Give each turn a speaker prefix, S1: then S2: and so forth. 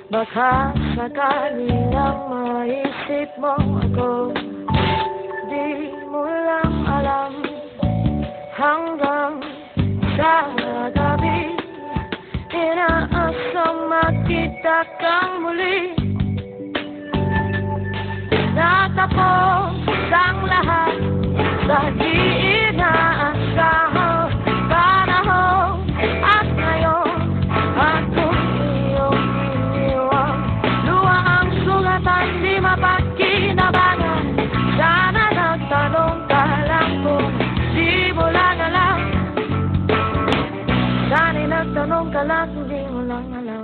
S1: Baka sakaling lang maisip mo ako, di mo lang alam hanggang sa gabi inaasang makita kang muli. Natapos ang lahat sa di inaasahang panahon, at ngayon akong iyong iniwang. Luha ang sugatan, di mapagkinabangan. Sana nagtanong ka lang kung di mo lang alam. Sana'y nagtanong ka lang kung di mo lang alam.